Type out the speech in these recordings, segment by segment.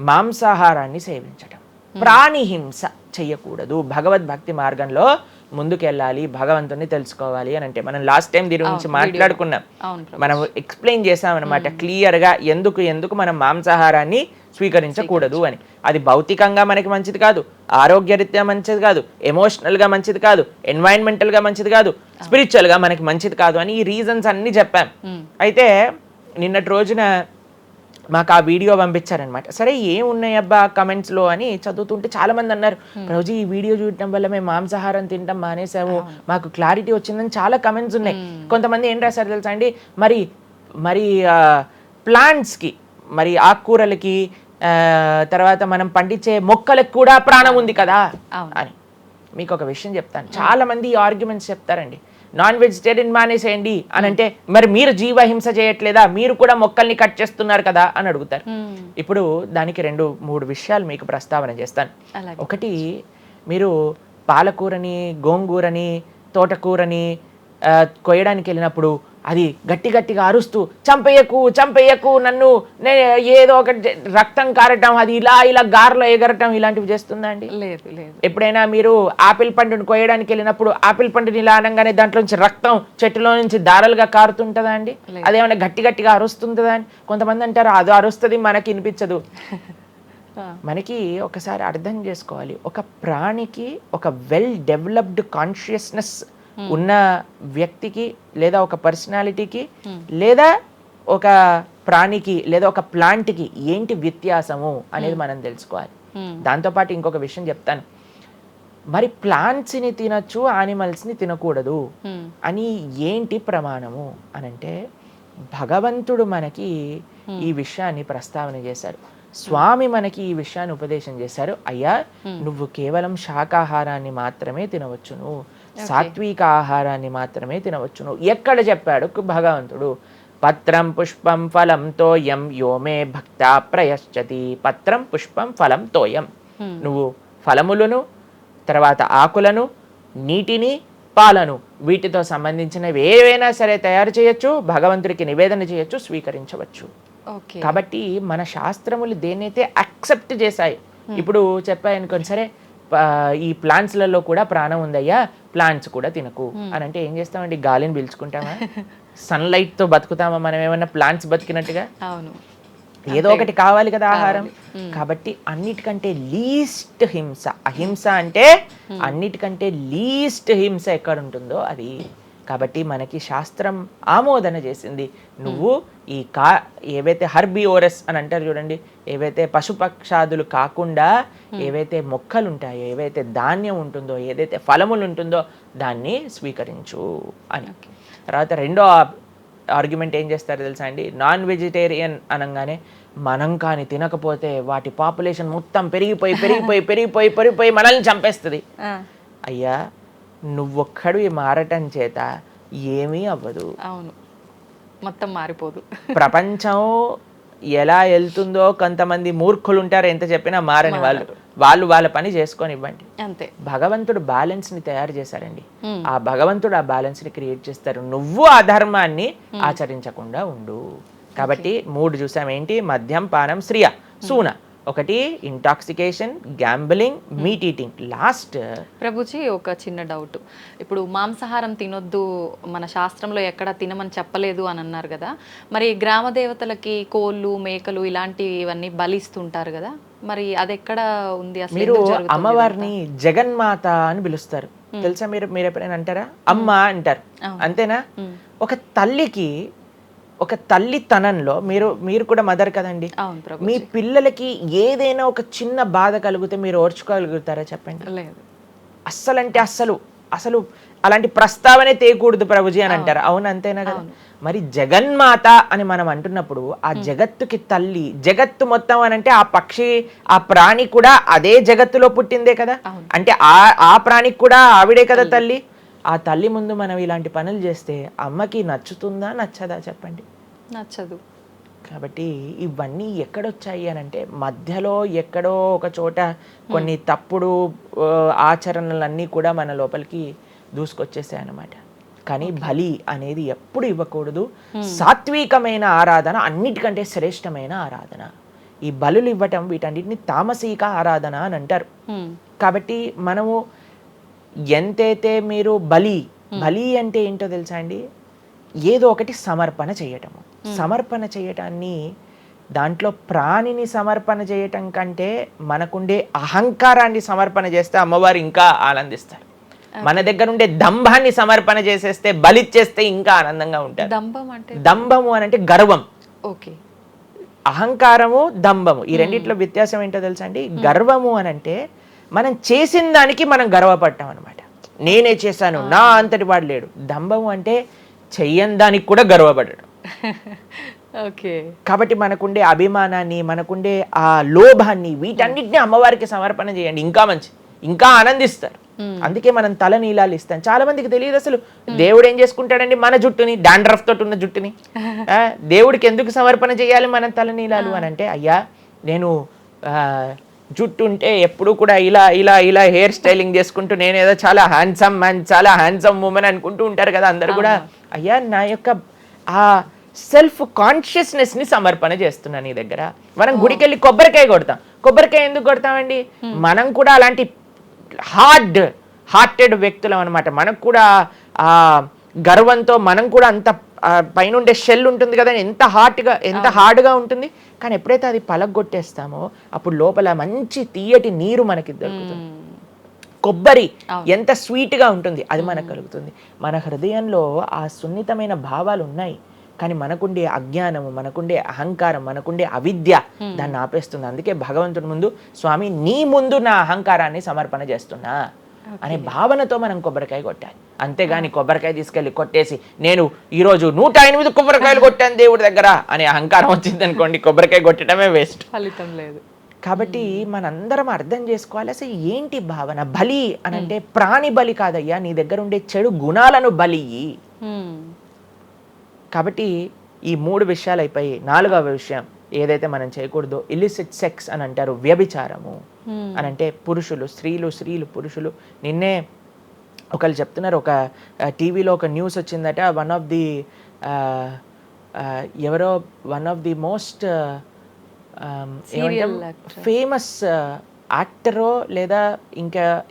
మాంసాహారాన్ని సేవించటం, ప్రాణిహింస చెయ్యకూడదు. భగవద్భక్తి మార్గంలో ముందుకెళ్ళాలి, భగవంతుని తెలుసుకోవాలి అని అంటే మనం లాస్ట్ టైం దీని గురించి మాట్లాడుకున్నాం, మనం ఎక్స్ప్లెయిన్ చేసామన్నమాట క్లియర్గా ఎందుకు మనం మాంసాహారాన్ని స్వీకరించకూడదు అని. అది భౌతికంగా మనకి మంచిది కాదు, ఆరోగ్యరీత్యా మంచిది కాదు, ఎమోషనల్గా మంచిది కాదు, ఎన్వైరన్మెంటల్గా మంచిది కాదు, స్పిరిచువల్గా మనకి మంచిది కాదు అని ఈ రీజన్స్ అన్ని చెప్పాం. అయితే నిన్నటి రోజున మాకు ఆ వీడియో పంపించారనమాట. సరే ఏమున్నాయి అబ్బా కమెంట్స్లో అని చదువుతుంటే చాలా మంది అన్నారు, రోజు ఈ వీడియో చూడటం వల్ల మేము మాంసాహారం తినటం మానేసాము, మాకు క్లారిటీ వచ్చిందని చాలా కమెంట్స్ ఉన్నాయి. కొంతమంది ఏం రాశారు తెలుసా అండి, మరి ప్లాంట్స్కి, మరి ఆకుకూరలకి, తర్వాత మనం పండించే మొక్కలకు కూడా ప్రాణం ఉంది కదా అని. మీకు ఒక విషయం చెప్తాను, చాలా మంది ఈ ఆర్గ్యుమెంట్స్ చెప్తారండి, నాన్ వెజిటేరియన్ మానేసేయండి అని అంటే మరి మీరు జీవహింస చేయట్లేదా, మీరు కూడా మొక్కల్ని కట్ చేస్తున్నారు కదా అని అడుగుతారు. ఇప్పుడు దానికి 2-3 విషయాలు మీకు ప్రస్తావన చేస్తాను. ఒకటి, మీరు పాలకూరని, గోంగూరని, తోటకూరని కొయ్యడానికి వెళ్ళినప్పుడు అది గట్టిగా అరుస్తూ చంపేయకు నన్ను, ఏదో ఒక రక్తం కారటం, అది ఇలా గార్లో ఎగరటం, ఇలాంటివి చేస్తుందా అండి? లేదు. ఎప్పుడైనా మీరు ఆపిల్ పండుని కొయ్యడానికి వెళ్ళినప్పుడు ఆపిల్ పండుని ఇలా అనగానే దాంట్లో నుంచి రక్తం చెట్టులో నుంచి దారాలుగా కారుతుంటుందా అండి? అదేమైనా గట్టిగా అరుస్తుందా అని కొంతమంది అంటారు, అది అరుస్తుంది మనకి వినిపించదు. మనకి ఒకసారి అర్థం చేసుకోవాలి, ఒక ప్రాణికి ఒక వెల్ డెవలప్డ్ కాన్షియస్నెస్ ఉన్న వ్యక్తికి, లేదా ఒక పర్సనాలిటీకి, లేదా ఒక ప్రాణికి, లేదా ఒక ప్లాంట్కి ఏంటి వ్యత్యాసము అనేది మనం తెలుసుకోవాలి. దాంతోపాటు ఇంకొక విషయం చెప్తాను, మరి ప్లాంట్స్ని తినచ్చు, యానిమల్స్ని తినకూడదు అని ఏంటి ప్రమాణము అనంటే భగవంతుడు మనకి ఈ విషయాన్ని ప్రస్తావన చేశారు. స్వామి మనకి ఈ విషయాన్ని ఉపదేశం చేశారు. అయ్యా, నువ్వు కేవలం శాకాహారాన్ని మాత్రమే తినవచ్చును, సాత్విక ఆహారాన్ని మాత్రమే తినవచ్చును. ఎక్కడ చెప్పాడు భగవంతుడు? పత్రం పుష్పం ఫలం తోయం యోమే భక్తా ప్రయశ్చతి. పత్రం పుష్పం ఫలం తోయం, నువ్వు ఫలములను, తర్వాత ఆకులను, నీటిని, పాలను, వీటితో సంబంధించినవి ఏవైనా సరే తయారు చేయొచ్చు, భగవంతుడికి నివేదన చేయొచ్చు, స్వీకరించవచ్చు. కాబట్టి మన శాస్త్రములు దేన్నైతే యాక్సెప్ట్ చేశాయి, ఇప్పుడు చెప్పాయనుకోండి, సరే ఈ ప్లాంట్స్లలో కూడా ప్రాణం ఉందయ్యా, ప్లాంట్స్ కూడా తినకు అని అంటే ఏం చేస్తామండి? గాలిని పీల్చుకుంటామా? సన్లైట్ తో బతుకుతామా మనం ఏమన్నా ప్లాంట్స్ బతికినట్టుగా? ఏదో ఒకటి కావాలి కదా ఆహారం. కాబట్టి అన్నిటికంటే లీస్ట్ హింస, అహింస అంటే అన్నిటికంటే లీస్ట్ హింస ఎక్కడ ఉంటుందో అది. కాబట్టి మనకి శాస్త్రం ఆమోదన చేసింది, నువ్వు ఈ ఏవైతే హర్బివోరస్ అని అంటారు చూడండి, ఏవైతే పశుపక్షాదులు కాకుండా ఏవైతే మొక్కలు ఉంటాయో, ఏవైతే ధాన్యం ఉంటుందో, ఏదైతే ఫలములు ఉంటుందో దాన్ని స్వీకరించు అని. తర్వాత రెండో ఆర్గ్యుమెంట్ ఏం చేస్తారు తెలుసా అండి, నాన్ వెజిటేరియన్ అనగానే మనం కానీ తినకపోతే వాటి పాపులేషన్ మొత్తం పెరిగిపోయి మనల్ని చంపేస్తుంది. అయ్యా, నువ్వొక్కడు మారటం చేత ఏమీ అవ్వదు, అవును, మొత్తం మారిపోదు. ప్రపంచం ఎలా వెళ్తుందో కొంతమంది మూర్ఖులు ఉంటారు, ఎంత చెప్పినా మారని వాళ్ళు వాళ్ళ పని చేసుకొని ఇవ్వండి అంతే. భగవంతుడు బ్యాలెన్స్ ని తయారు చేశారండి, ఆ భగవంతుడు ఆ బ్యాలెన్స్ ని క్రియేట్ చేస్తారు. నువ్వు ఆ ధర్మాన్ని ఆచరించకుండా ఉండు. కాబట్టి 3 చూసాం, ఏంటి? మద్యం, పానం, శ్రియ, సూన. ఒకటి intoxication, gambling, meet eating. Last Prabhuji ఒక చిన్న డౌట్, ఇప్పుడు మాంసాహారం తినొద్దు మన శాస్త్రంలో ఎక్కడ తినమని చెప్పలేదు అని అన్నారు కదా, మరి గ్రామ దేవతలకి కోళ్ళు, మేకలు ఇలాంటివన్నీ బలిస్తుంటారు కదా, మరి అది ఎక్కడ ఉంది అసలు? మీరు అమ్మవారిని జగన్మాత అని పిలుస్తారు తెలుసా? మీరు ఎప్పుడైనా అంటారా? అమ్మ అంటారు, అంతేనా? ఒక తల్లికి, ఒక తల్లితనంలో మీరు కూడా మదర్ కదండి, మీ పిల్లలకి ఏదైనా ఒక చిన్న బాధ కలిగితే మీరు ఓర్చుకోగలుగుతారా చెప్పండి? లేదు. అస్సలంటే అసలు అలాంటి ప్రస్తావనే తేయకూడదు ప్రభుజీ అని అంటారు, అవును అంతేనా కదా? మరి జగన్మాత అని మనం అంటున్నప్పుడు ఆ జగత్తుకి తల్లి, జగత్తు మొత్తం అని అంటే ఆ పక్షి, ఆ ప్రాణి కూడా అదే జగత్తులో పుట్టిందే కదా, అంటే ఆ ప్రాణికి కూడా ఆవిడే కదా తల్లి. ఆ తల్లి ముందు మనం ఇలాంటి పనులు చేస్తే అమ్మకి నచ్చుతుందా, నచ్చదా చెప్పండి? నచ్చదు. కాబట్టి ఇవన్నీ ఎక్కడొచ్చాయి అని అంటే మధ్యలో ఎక్కడో ఒక చోట కొన్ని తప్పుడు ఆచరణలన్నీ కూడా మన లోపలికి దూసుకొచ్చేసాయి అన్నమాట. కానీ బలి అనేది ఎప్పుడు ఇవ్వకూడదు. సాత్వికమైన ఆరాధన అన్నిటికంటే శ్రేష్టమైన ఆరాధన. ఈ బలులు ఇవ్వటం వీటన్నిటిని తామసీక ఆరాధన అని అంటారు. కాబట్టి మనము ఎంతైతే మీరు బలి అంటే ఏంటో తెలుసా అండి, ఏదో ఒకటి సమర్పణ చేయటము. సమర్పణ చేయటాన్ని, దాంట్లో ప్రాణిని సమర్పణ చేయటం కంటే మనకుండే అహంకారాన్ని సమర్పణ చేస్తే అమ్మవారు ఇంకా ఆనందిస్తారు. మన దగ్గర ఉండే దంభాన్ని సమర్పణ చేసేస్తే, బలిచ్చేస్తే ఇంకా ఆనందంగా ఉంటారు. దంభము అని అంటే గర్వం. ఓకే. అహంకారము, దంభము, ఈ రెండిట్లో వ్యత్యాసం ఏంటో తెలుసా అండి. గర్వము అని అంటే మనం చేసిన దానికి మనం గర్వపడ్డాం అనమాట. నేనే చేశాను, నా అంతటి వాడు లేడు. దంభము అంటే చెయ్యని దానికి కూడా గర్వపడడం. ఓకే. కాబట్టి మనకుండే అభిమానాన్ని, మనకుండే ఆ లోభాన్ని, వీటన్నిటిని అమ్మవారికి సమర్పణ చేయండి, ఇంకా మంచి, ఇంకా ఆనందిస్తారు. అందుకే మనం తల నీలాలు ఇస్తాం. చాలా మందికి తెలియదు అసలు దేవుడు ఏం చేసుకుంటాడండి మన జుట్టుని, డాండ్రఫ్ తోటి ఉన్న జుట్టుని. దేవుడికి ఎందుకు సమర్పణ చేయాలి మనం తల నీలాలు అని అంటే, అయ్యా నేను జుట్టు ఉంటే ఎప్పుడు కూడా ఇలా ఇలా ఇలా హెయిర్ స్టైలింగ్ చేసుకుంటూ నేనేదో చాలా హ్యాండ్సమ్ మ్యాన్, చాలా హ్యాండ్సమ్ ఉమెన్ అనుకుంటూ ఉంటారు కదా అందరు కూడా. అయ్యా నా యొక్క ఆ సెల్ఫ్ కాన్షియస్నెస్ ని సమర్పణ చేస్తున్నా నీ దగ్గర. మనం గుడికి వెళ్ళి కొబ్బరికాయ కొడతాం. కొబ్బరికాయ ఎందుకు కొడతామండి? మనం కూడా అలాంటి హార్టెడ్ వ్యక్తులం అనమాట. మనకు కూడా ఆ గర్వంతో మనం కూడా అంత పైనుండే షెల్ ఉంటుంది కదా, ఎంత హార్డ్గా ఉంటుంది. కానీ ఎప్పుడైతే అది పలగొట్టేస్తామో అప్పుడు లోపల మంచి తీయటి నీరు మనకి దొరుకుతుంది. కొబ్బరి ఎంత స్వీట్గా ఉంటుంది, అది మనకు కలుగుతుంది. మన హృదయంలో ఆ సున్నితమైన భావాలు ఉన్నాయి, కానీ మనకుండే అజ్ఞానము, మనకుండే అహంకారం, మనకుండే అవిద్య దాన్ని ఆపేస్తుంది. అందుకే భగవంతుడి ముందు, స్వామి నీ ముందు నా అహంకారాన్ని సమర్పణ చేస్తున్నా అనే భావనతో మనం కొబ్బరికాయ కొట్టాలి. అంతేగాని కొబ్బరికాయ తీసుకెళ్ళి కొట్టేసి నేను ఈరోజు 108 కొబ్బరికాయలు కొట్టాను దేవుడి దగ్గర అనే అహంకారం వచ్చింది అనుకోండి, కొబ్బరికాయ కొట్టడమే వేస్ట్, ఫలితం లేదు. కాబట్టి మనందరం అర్థం చేసుకోవాలి అసలు ఏంటి భావన. బలి అని అంటే ప్రాణి బలి కాదయ్యా, నీ దగ్గర ఉండే చెడు గుణాలను బలి. కాబట్టి ఈ 3 విషయాలు అయిపోయి 4వ విషయం ఏదైతే మనం చేయకూడదో, ఇలిసిట్ సెక్స్ అని అంటారు, వ్యభిచారము అని అంటే పురుషులు స్త్రీలు, స్త్రీలు పురుషులు. నిన్నే ఒకళ్ళు చెప్తున్నారు, ఒక టీవీలో ఒక న్యూస్ వచ్చిందట, one of the most famous యాక్టరో లేదా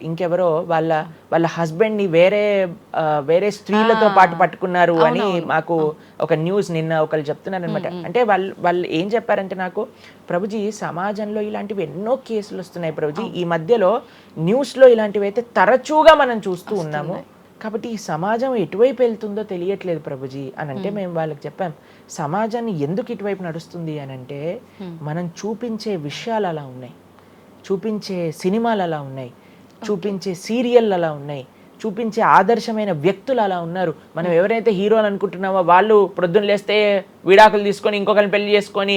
ఇంకెవరో వాళ్ళ హస్బెండ్ని వేరే స్త్రీలతో పాటు పట్టుకున్నారు అని మాకు ఒక న్యూస్ నిన్న ఒకళ్ళు చెప్తున్నారు అనమాట. అంటే వాళ్ళు ఏం చెప్పారంటే నాకు, ప్రభుజీ సమాజంలో ఇలాంటివి ఎన్నో కేసులు వస్తున్నాయి ప్రభుజీ, ఈ మధ్యలో న్యూస్లో ఇలాంటివి అయితే తరచుగా మనం చూస్తూ ఉన్నాము. కాబట్టి ఈ సమాజం ఎటువైపు వెళ్తుందో తెలియట్లేదు ప్రభుజీ అని అంటే మేము వాళ్ళకి చెప్పాం, సమాజాన్ని ఎందుకు ఇటువైపు నడుస్తుంది అని అంటే మనం చూపించే విషయాలు అలా ఉన్నాయి, చూపించే సినిమాలు అలా ఉన్నాయి, చూపించే సీరియల్ అలా ఉన్నాయి, చూపించే ఆదర్శమైన వ్యక్తులు అలా ఉన్నారు. మనం ఎవరైతే హీరోలు అనుకుంటున్నామో వాళ్ళు ప్రొద్దున లేస్తే విడాకులు తీసుకొని ఇంకొకరిని పెళ్లి చేసుకొని,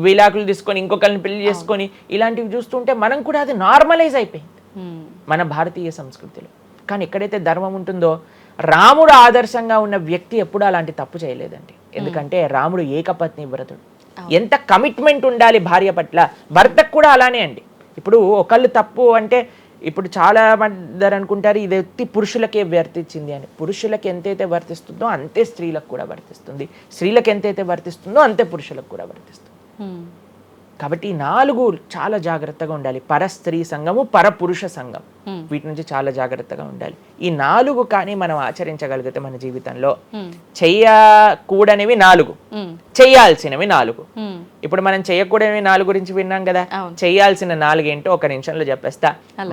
విడాకులు తీసుకొని ఇంకొకరిని పెళ్లి చేసుకొని, ఇలాంటివి చూస్తుంటే మనం కూడా అది నార్మలైజ్ అయిపోయింది మన భారతీయ సంస్కృతిలో. కానీ ఎక్కడైతే ధర్మం ఉంటుందో, రాముడు ఆదర్శంగా ఉన్న వ్యక్తి ఎప్పుడు అలాంటి తప్పు చేయలేదండి. ఎందుకంటే రాముడు ఏకపత్ని వ్రతుడు. ఎంత కమిట్మెంట్ ఉండాలి భార్య పట్ల, భర్తకు కూడా అలానే అండి. ఇప్పుడు ఒకళ్ళు తప్పు అంటే, ఇప్పుడు చాలా మంది అనుకుంటారు ఇది ఎత్తి పురుషులకే వర్తించింది అని. పురుషులకు ఎంతైతే వర్తిస్తుందో అంతే స్త్రీలకు కూడా వర్తిస్తుంది, స్త్రీలకు ఎంతైతే వర్తిస్తుందో అంతే పురుషులకు కూడా వర్తిస్తుంది. కాబట్టి ఈ 4 చాలా జాగ్రత్తగా ఉండాలి. పరస్త్రీ సంఘము, పరపురుష సంఘం, వీటి నుంచి చాలా జాగ్రత్తగా ఉండాలి. ఈ 4 కానీ మనం ఆచరించగలిగితే మన జీవితంలో, చెయ్యకూడనివి 4, చెయ్యాల్సినవి 4. ఇప్పుడు మనం చెయ్యకూడనివి 4 గురించి విన్నాం కదా, చెయ్యాల్సిన 4 ఏంటో ఒక నిమిషంలో చెప్పేస్తా.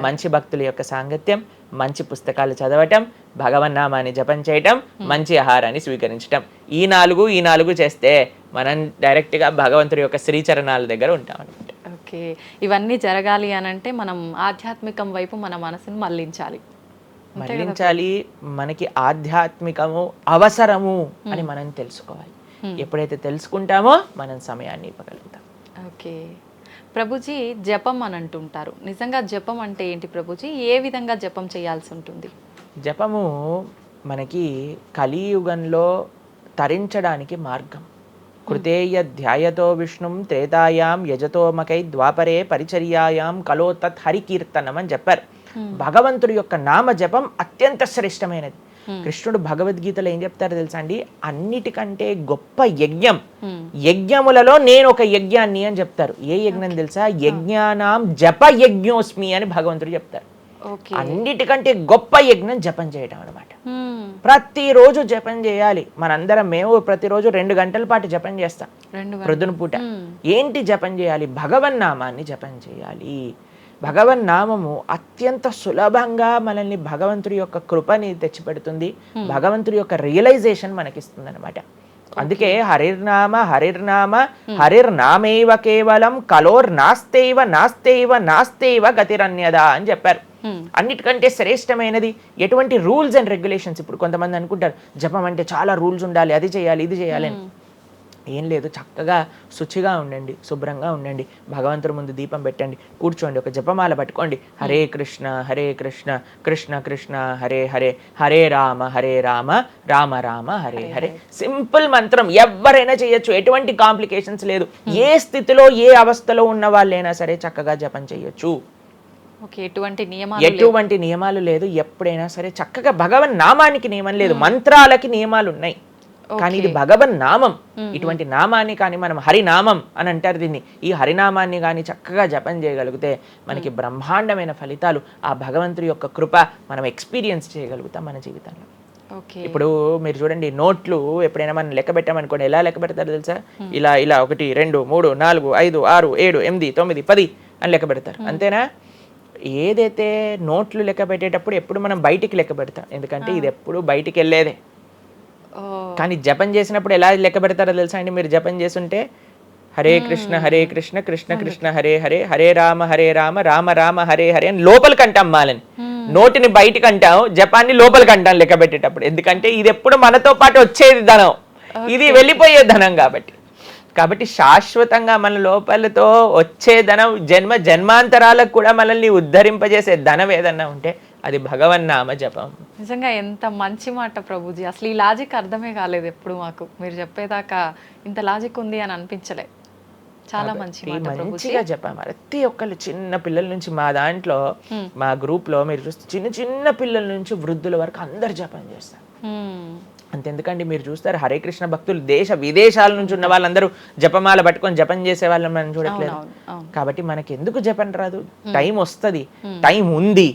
మంచి భక్తుల యొక్క సాంగత్యం, మంచి పుస్తకాలు చదవటం, భగవన్నామాన్ని జపం చేయటం, మంచి ఆహారాన్ని స్వీకరించటం. ఈ 4 చేస్తే మనం డైరెక్ట్గా భగవంతుడి యొక్క శ్రీచరణాల దగ్గర ఉంటాం అనమాట. ఓకే. ఇవన్నీ జరగాలి అని అంటే మనం ఆధ్యాత్మికం వైపు మన మనసును మళ్ళించాలి. మనకి ఆధ్యాత్మికము అవసరము అని మనం తెలుసుకోవాలి. ఎప్పుడైతే తెలుసుకుంటామో మనం సమయాన్ని ఇవ్వగలుగుతాం. ఓకే ప్రభుజీ, జపం అని అంటుంటారు, నిజంగా జపం అంటే ఏంటి ప్రభుజీ? ఏ విధంగా జపం చేయాల్సి ఉంటుంది? జపము మనకి కలియుగంలో తరించడానికి మార్గం. కృతేయ ధ్యాయతో విష్ణుం త్రేతాయాం యజతోమకై ద్వాపరే పరిచర్యాయాం కలో తత్ హరికీర్తనం అని చెప్పారు. భగవంతుడి యొక్క నామ జపం అత్యంత శ్రేష్టమైనది. కృష్ణుడు భగవద్గీతలో ఏం చెప్తారో తెలుసా అండి, అన్నిటికంటే గొప్ప యజ్ఞం, యజ్ఞములలో నేను ఒక యజ్ఞాన్ని అని చెప్తారు. ఏ యజ్ఞం తెలుసా? యజ్ఞానాం జప యజ్ఞోస్మి అని భగవంతుడు చెప్తారు. అన్నిటికంటే గొప్ప యజ్ఞం జపం చేయడం అనమాట. ప్రతిరోజు జపం చేయాలి. మనందరం మేము ప్రతిరోజు 2 గంటల పాటు జపం చేస్తాం ప్రొద్దున పూట. ఏంటి జపం చేయాలి? భగవన్నామాన్ని జపం చేయాలి. భగవన్నామము అత్యంత సులభంగా మనల్ని భగవంతుడి యొక్క కృపని తెచ్చిపెడుతుంది, భగవంతుడి యొక్క రియలైజేషన్ మనకిస్తుంది అనమాట. అందుకే హరిర్నామ హరిర్నామ హరిర్నామేవ కేవలం కలోర్నాస్తేవ నాస్తేవ నాస్తేవ గతిరన్యద అని చెప్పారు. అన్నిటికంటే శ్రేష్టమైనది ఎటువంటి రూల్స్ అండ్ రెగ్యులేషన్స్. ఇప్పుడు కొంతమంది అనుకుంటారు జపం అంటే చాలా రూల్స్ ఉండాలి, అది చేయాలి ఇది చేయాలి అని. ఏం లేదు, చక్కగా శుచిగా ఉండండి, శుభ్రంగా ఉండండి, భగవంతుడి ముందు దీపం పెట్టండి, కూర్చోండి, ఒక జపమాల పట్టుకోండి, హరే కృష్ణ కృష్ణ కృష్ణ హరే హరే, హరే రామ రామ రామ హరే హరే. సింపుల్ మంత్రం, ఎవరైనా చేయొచ్చు, ఎటువంటి కాంప్లికేషన్స్ లేదు. ఏ స్థితిలో ఏ అవస్థలో ఉన్న వాళ్ళైనా సరే చక్కగా జపం చేయొచ్చు. ఎటువంటి నియమాలు లేదు. ఎప్పుడైనా సరే చక్కగా భగవన్ నామానికి నియమం లేదు, మంత్రాలకి నియమాలు ఉన్నాయి, కానీ ఇది భగవన్ నామం. ఇటువంటి నామాన్ని కానీ మనం హరినామం అని అంటారు దీన్ని. ఈ హరినామాన్ని కానీ చక్కగా జపం చేయగలిగితే మనకి బ్రహ్మాండమైన ఫలితాలు, ఆ భగవంతుడి యొక్క కృప మనం ఎక్స్పీరియన్స్ చేయగలుగుతాం మన జీవితంలో. ఇప్పుడు మీరు చూడండి, నోట్లు ఎప్పుడైనా మనం లెక్క పెట్టామనుకోండి, ఎలా లెక్క పెడతారు తెలుసా? ఇలా ఇలా 1 2 3 4 5 6 7 8 9 10 అని లెక్క పెడతారు, అంతేనా? ఏదైతే నోట్లు లెక్క పెట్టేటప్పుడు ఎప్పుడు మనం బయటికి లెక్క పెడతాం, ఎందుకంటే ఇది ఎప్పుడు బయటికి వెళ్ళేదే. కానీ జపం చేసినప్పుడు ఎలా లెక్క పెడతారో తెలుసా అండి? మీరు జపం చేస్తుంటే హరే కృష్ణ కృష్ణ కృష్ణ హరే హరే, హరే రామ రామ రామ హరే హరే అని లోపలికి అంటాం మాలని. నోటిని బయటికి అంటాం, జపాన్ని లోపలికి అంటాం లెక్క పెట్టేటప్పుడు. ఎందుకంటే ఇది ఎప్పుడు మనతో పాటు వచ్చేది ధనం, ఇది వెళ్ళిపోయే ధనం. కాబట్టి శాశ్వతంగా మన లోపలతో వచ్చే ధనం, జన్మాంతరాలకు కూడా మనల్ని ఉద్ధరింపజేసే ధనం ఏదన్నా ఉంటే అది భగవన్నామ జపం. నిజంగా ఎంత మంచి మాట ప్రభుజీ. అసలు ఈ లాజిక్ అర్థమే కాలేదు ఎప్పుడు మాకు. మీరు చెప్పేదాకా ఇంత లాజిక్ ఉంది అని అనిపించలే. చాలా మంచిగా చెప్పాం. ప్రతి ఒక్కళ్ళు చిన్న పిల్లల నుంచి, మా దాంట్లో మా గ్రూప్ లో మీరు చూస్తే చిన్న పిల్లల నుంచి వృద్ధుల వరకు అందరు జపం చేస్తారు. అంతెందుకండి, మీరు చూస్తారు హరే కృష్ణ భక్తులు దేశ విదేశాల నుంచి ఉన్న వాళ్ళందరూ జపమాల పట్టుకొని జపం చేసే వాళ్ళని మనం చూడట్లేదు. కాబట్టి మనకి ఎందుకు జపం రాదు? టైం వస్తుంది, టైం ఉంది.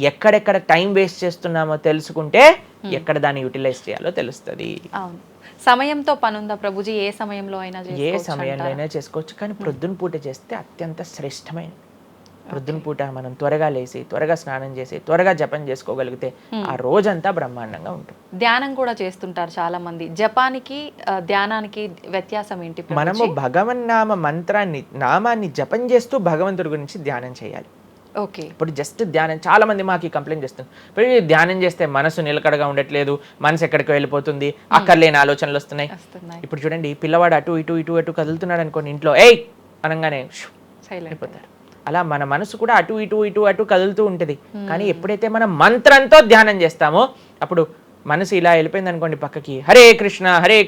ఎక్కడెక్కడ టైం వేస్ట్ చేస్తున్నామో తెలుసుకుంటే ఎక్కడ దాన్ని యూటిలైజ్ చేయాలో తెలుస్తుంది. సమయంతో పని ఉందా ప్రభుజీ? ఏ సమయంలో అయినా ఏ సమయంలో అయినా చేసుకోవచ్చు, కానీ ప్రొద్దున పూట చేస్తే అత్యంత శ్రేష్టమైన. ప్రొద్దున పూట మనం త్వరగా లేసి, త్వరగా స్నానం చేసి, త్వరగా జపం చేసుకోగలిగితే ఆ రోజంతా బ్రహ్మాండంగా ఉంటుంది. ధ్యానం కూడా చేస్తుంటారు చాలా మంది. జపానికి ధ్యానానికి వ్యత్యాసం ఏంటి? మనము భగవన్నామ మంత్రాన్ని, నామాన్ని జపం చేస్తూ భగవంతుడి గురించి ధ్యానం చేయాలి. ఇప్పుడు జస్ట్ ధ్యానం, చాలా మంది మాకు కంప్లైంట్ చేస్తుంది, ఇప్పుడు ధ్యానం చేస్తే మనసు నిలకడగా ఉండట్లేదు, మనసు ఎక్కడికి వెళ్ళిపోతుంది, అక్కర్లేని ఆలోచనలు వస్తున్నాయి. ఇప్పుడు చూడండి, పిల్లవాడు అటు ఇటు ఇటు అటు కదులుతున్నాడు అనుకోండి, ఇంట్లో ఏయ్ అనగానే అయిపోతారు. అలా మన మనసు కూడా అటు ఇటు ఇటు అటు కదులుతూ ఉంటుంది. కానీ ఎప్పుడైతే మనం మంత్రంతో ధ్యానం చేస్తామో అప్పుడు మనసు ఇలా వెళ్ళిపోయింది అనుకోండి పక్కకి, హరే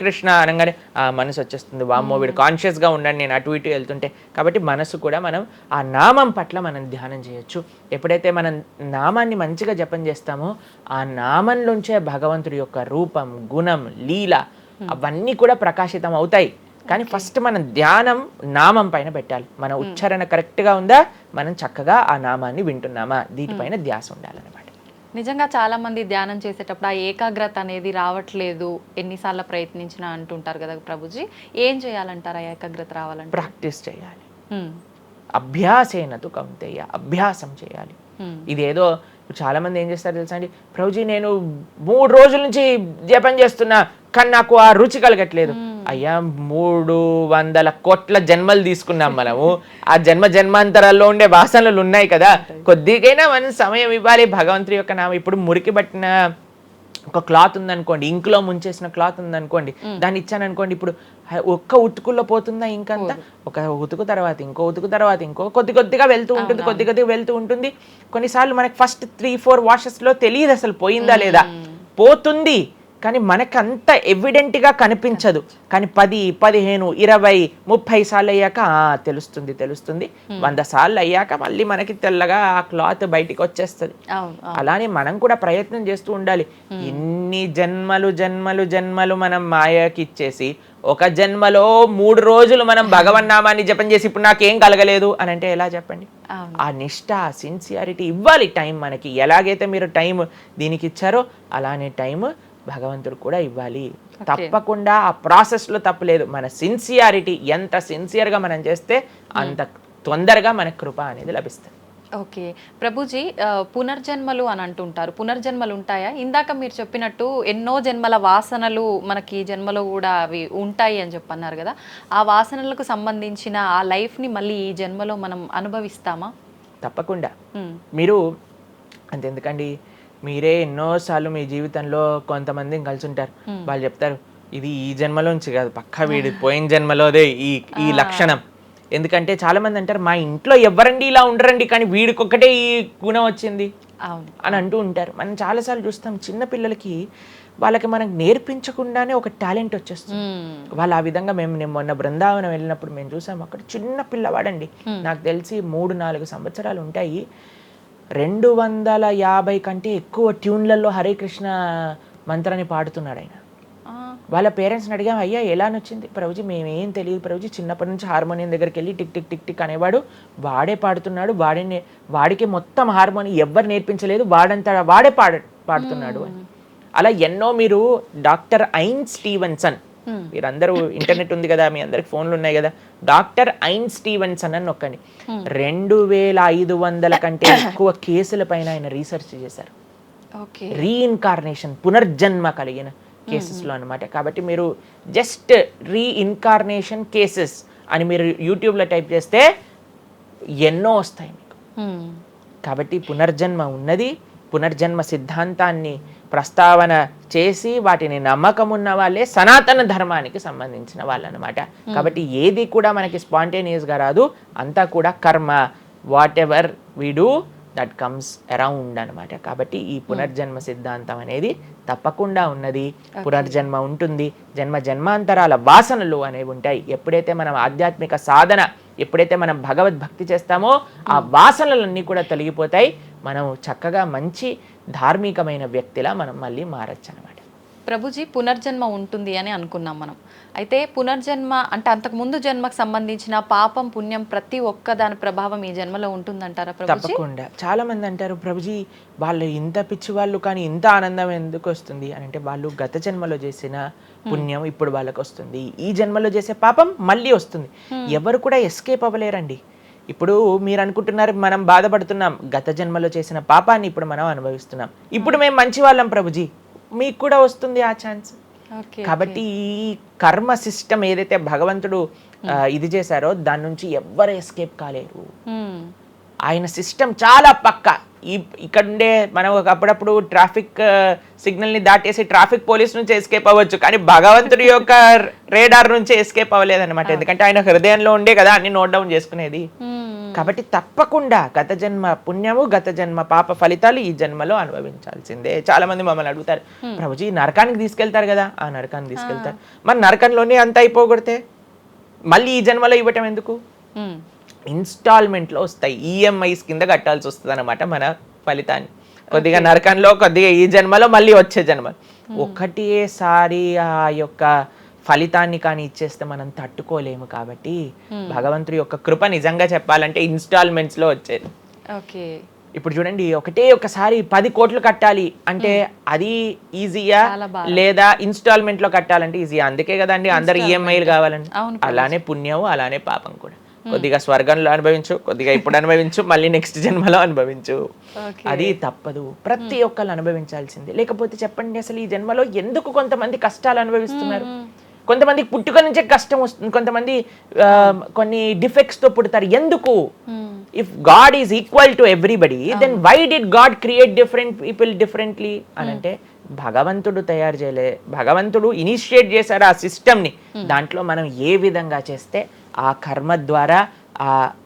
కృష్ణ అనగానే ఆ మనసు వచ్చేస్తుంది, వామ్మో వీడు కాన్షియస్గా ఉండండి నేను అటు ఇటు వెళ్తుంటే. కాబట్టి మనసు కూడా మనం ఆ నామం పట్ల మనం ధ్యానం చేయొచ్చు. ఎప్పుడైతే మనం నామాన్ని మంచిగా జపం చేస్తామో ఆ నామంలోంచే భగవంతుడి యొక్క రూపం, గుణం, లీల అవన్నీ కూడా ప్రకాశితం అవుతాయి. కానీ ఫస్ట్ మనం ధ్యానం నామం పైన పెట్టాలి. మన ఉచ్చారణ కరెక్ట్గా ఉందా, మనం చక్కగా ఆ నామాన్ని వింటున్నామా, దీనిపైన ధ్యాస ఉండాలన్నమాట. నిజంగా చాలా మంది ధ్యానం చేసేటప్పుడు ఆ ఏకాగ్రత అనేది రావట్లేదు, ఎన్నిసార్లు ప్రయత్నించినా అంటుంటారు కదా ప్రభుజీ. ఏం చేయాలంటారు ఆ ఏకాగ్రత రావాలంటే? ప్రాక్టీస్ చేయాలి. అభ్యాసేనతు కౌంతేయ, అభ్యాసం చేయాలి. ఇదేదో చాలా మంది ఏం చేస్తారు తెలుసా అండి, ప్రభుజీ నేను 3 రోజుల నుంచి జపం చేస్తున్నా కానీ నాకు ఆ రుచి కలగట్లేదు. అయ్యా 300 కోట్ల జన్మలు తీసుకున్నాం మనము, ఆ జన్మాంతరాల్లో ఉండే వాసనలు ఉన్నాయి కదా, కొద్దిగైనా మనం సమయం ఇవ్వాలి భగవంతుడి యొక్క నామం. ఇప్పుడు మురికి పట్టిన ఒక క్లాత్ ఉందనుకోండి, ఇంకులో ముంచేసిన క్లాత్ ఉందనుకోండి, దాన్ని ఇచ్చాను అనుకోండి, ఇప్పుడు ఒక్క ఉతుకుల్లో పోతుందా ఇంకంతా? ఒక ఉతుకు తర్వాత ఇంకో ఉతుకు తర్వాత ఇంకో కొద్దిగా వెళ్తూ ఉంటుంది. కొన్నిసార్లు మనకి ఫస్ట్ 3-4 వాషెస్లో తెలియదు అసలు పోయిందా లేదా. పోతుంది, కానీ మనకు అంత ఎవిడెంట్గా కనిపించదు. కానీ 10, 15, 20, 30 సార్లు అయ్యాక తెలుస్తుంది 100 సార్లు అయ్యాక మళ్ళీ మనకి తెల్లగా ఆ క్లాత్ బయటికి వచ్చేస్తుంది. అలానే మనం కూడా ప్రయత్నం చేస్తూ ఉండాలి. ఇన్ని జన్మలు మనం మాయకి ఇచ్చేసి ఒక జన్మలో 3 రోజులు మనం భగవన్నామాన్ని జపం చేసి ఇప్పుడు నాకేం కలగలేదు అని అంటే ఎలా చెప్పండి? ఆ నిష్ఠ, సిన్సియారిటీ ఇవ్వాలి టైం మనకి. ఎలాగైతే మీరు టైం దీనికి ఇచ్చారో అలానే టైం భగవంతుడు కూడా ఇవ్వాలి. తప్పకుండా ఆ ప్రాసెస్లో తప్పులేదు. మన సిన్సియారిటీ ఎంత సిన్సియర్గా మనం చేస్తే అంత తొందరగా మనకు కృప అనేది లభిస్తుంది. ఓకే ప్రభుజీ, పునర్జన్మలు అని అంటుంటారు. పునర్జన్మలు ఉంటాయా? ఇందాక మీరు చెప్పినట్టు ఎన్నో జన్మల వాసనలు మనకి ఈ జన్మలో కూడా అవి ఉంటాయి అని చెప్పన్నారు కదా, ఆ వాసనలకు సంబంధించిన ఆ లైఫ్ని మళ్ళీ ఈ జన్మలో మనం అనుభవిస్తామా? తప్పకుండా. మీరు అంతెందుకండి, మీరే ఎన్నోసార్లు మీ జీవితంలో కొంతమందిని కలిసి ఉంటారు. వాళ్ళు చెప్తారు ఇది ఈ జన్మలోంచి కాదు, పక్కా వీడి పోయిన జన్మలోదే ఈ లక్షణం. ఎందుకంటే చాలా మంది అంటారు మా ఇంట్లో ఎవరండి ఇలా ఉండరండి, కానీ వీడికొక్కటే ఈ గుణం వచ్చింది అని అంటూ ఉంటారు. మనం చాలాసార్లు చూస్తాం చిన్న పిల్లలకి వాళ్ళకి మనకు నేర్పించకుండానే ఒక టాలెంట్ వచ్చేస్తుంది. వాళ్ళు ఆ విధంగా నేను మొన్న బృందావనం వెళ్ళినప్పుడు మేము చూసాం, అక్కడ చిన్న పిల్లవాడండి, నాకు తెలిసి 3-4 సంవత్సరాలు ఉంటాయి, 250 కంటే ఎక్కువ ట్యూన్లలో హరే కృష్ణ మంత్రాన్ని పాడుతున్నాడు ఆయన. వాళ్ళ పేరెంట్స్ని అడిగాం, అయ్యా ఎలా నచ్చింది? ప్రభుజీ మేమేం తెలియదు ప్రభుజీ, చిన్నప్పటి నుంచి హార్మోనియం దగ్గరికి వెళ్ళి టిక్ టిక్ టిక్ టిక్ అనేవాడు, వాడే పాడుతున్నాడు, వాడికి మొత్తం హార్మోనియం ఎవ్వరు నేర్పించలేదు, వాడే పాడుతున్నాడు అని. అలా ఎన్నో. మీరు డాక్టర్ ఐన్ స్టీవెన్సన్, మీరందరూ ఇంటర్నెట్ ఉంది కదా, మీ అందరికి ఫోన్లు ఉన్నాయి కదా, డాక్టర్ ఐన్ స్టీవెన్సన్ అని నొక్కండి. 2500 కంటే ఎక్కువ కేసుల పైన ఆయన రీసెర్చ్ చేశారు. రీఇన్కార్నేషన్, పునర్జన్మ కలిగిన కేసెస్లో అనమాట. కాబట్టి మీరు జస్ట్ రీఇన్కార్నేషన్ కేసెస్ అని మీరు యూట్యూబ్లో టైప్ చేస్తే ఎన్నో వస్తాయి మీకు. కాబట్టి పునర్జన్మ ఉన్నది. పునర్జన్మ సిద్ధాంతాన్ని ప్రస్తావన చేసి వాటిని నమ్మకం ఉన్న వాళ్ళే సనాతన ధర్మానికి సంబంధించిన వాళ్ళు అనమాట. కాబట్టి ఏది కూడా మనకి స్పాంటేనియస్గా రాదు, అంతా కూడా కర్మ. What ever we do that comes around అనమాట. కాబట్టి ఈ పునర్జన్మ సిద్ధాంతం అనేది తప్పకుండా ఉన్నది. పునర్జన్మ ఉంటుంది. జన్మాంతరాల వాసనలు అనేవి ఉంటాయి. ఎప్పుడైతే మనం ఆధ్యాత్మిక సాధన, ఎప్పుడైతే మనం భగవద్భక్తి చేస్తామో ఆ వాసనలన్నీ కూడా తొలగిపోతాయి. మనం చక్కగా మంచి ధార్మికమైన వ్యక్తిలా మనం మళ్ళీ మారచ్చు అనమాట. ప్రభుజీ, పునర్జన్మ ఉంటుంది అని అనుకున్నాం మనం. అయితే పునర్జన్మ అంటే అంతకుముందు జన్మకు సంబంధించిన పాపం పుణ్యం ప్రతి ఒక్క దాని ప్రభావం ఈ జన్మలో ఉంటుందంటారా ప్రభుజీ? తప్పకుండా. చాలా మంది అంటారు ప్రభుజీ వాళ్ళు ఇంత పిచ్చి వాళ్ళు కానీ ఇంత ఆనందం ఎందుకు వస్తుంది అని అంటే, వాళ్ళు గత జన్మలో చేసిన పుణ్యం ఇప్పుడు వాళ్ళకి వస్తుంది, ఈ జన్మలో చేసే పాపం మళ్ళీ వస్తుంది. ఎవరు కూడా ఎస్కేప్ అవ్వలేరండి. ఇప్పుడు మీరు అనుకుంటున్నారు మనం బాధపడుతున్నాం, గత జన్మలో చేసిన పాపాన్ని ఇప్పుడు మనం అనుభవిస్తున్నాం, ఇప్పుడు మేము మంచి వాళ్ళం ప్రభుజీ, మీకు కూడా వస్తుంది ఆ ఛాన్స్. కాబట్టి ఈ కర్మ సిస్టమ్ ఏదైతే భగవంతుడు ఇది చేశారో దాని నుంచి ఎవ్వరు ఎస్కేప్ కాలేరు. ఆయన సిస్టమ్ చాలా పక్కా. ఇక్కడ ఉండే మనం అప్పుడప్పుడు ట్రాఫిక్ సిగ్నల్ని దాటేసి ట్రాఫిక్ పోలీస్ నుంచి ఎస్కేప్ అవ్వచ్చు, కానీ భగవంతుడి యొక్క రేడార్ నుంచి ఎస్కేప్ అవ్వలేదన్నమాట. ఎందుకంటే ఆయన హృదయంలో ఉండే కదా అన్ని నోట్ డౌన్ చేసుకునేది. కాబట్టి తప్పకుండా గత జన్మ పుణ్యము, గత జన్మ పాప ఫలితాలు ఈ జన్మలో అనుభవించాల్సిందే. చాలా మంది మమ్మల్ని అడుగుతారు, ప్రభుజీ నరకానికి తీసుకెళ్తారు కదా, ఆ నరకానికి తీసుకెళ్తారు, మరి నరకంలోనే అంత అయిపోగొడితే మళ్ళీ ఈ జన్మలో ఇవ్వటం ఎందుకు? ఇన్స్టాల్మెంట్లో వస్తాయి, ఈఎంఐస్ కింద కట్టాల్సి వస్తుంది అనమాట మన ఫలితాన్ని. కొద్దిగా నరకంలో, కొద్దిగా ఈ జన్మలో, మళ్ళీ వచ్చే జన్మ. ఒకటేసారి ఆ యొక్క ఫలితాన్ని కానీ ఇచ్చేస్తే మనం తట్టుకోలేము. కాబట్టి భగవంతుడి యొక్క కృప నిజంగా చెప్పాలంటే ఇన్స్టాల్మెంట్స్ లో వచ్చేది. ఇప్పుడు చూడండి, ఒకసారి 10 కోట్లు కట్టాలి అంటే అది ఈజీయా, లేదా ఇన్స్టాల్మెంట్ లో కట్టాలంటే ఈజీయా? అందుకే కదండి అందరు ఈఎంఐలు కావాలండి. అలానే పుణ్యం, అలానే పాపం కూడా. కొద్దిగా స్వర్గంలో అనుభవించు, కొద్దిగా ఇప్పుడు అనుభవించు, మళ్ళీ నెక్స్ట్ జన్మలో అనుభవించు. అది తప్పదు, ప్రతి ఒక్కళ్ళు అనుభవించాల్సిందే. లేకపోతే చెప్పండి అసలు ఈ జన్మలో ఎందుకు కొంతమంది కష్టాలు అనుభవిస్తున్నారు? కొంతమందికి పుట్టుక నుంచే కష్టం వస్తుంది, కొంతమంది కొన్ని డిఫెక్ట్స్ తో పుడతారు. ఎందుకు? If God is equal to everybody, then why did God create different people differently అని అంటే, భగవంతుడు తయారు చేయలే, భగవంతుడు ఇనిషియేట్ చేశారు ఆ సిస్టమ్ని. దాంట్లో మనం ఏ విధంగా చేస్తే ఆ కర్మ ద్వారా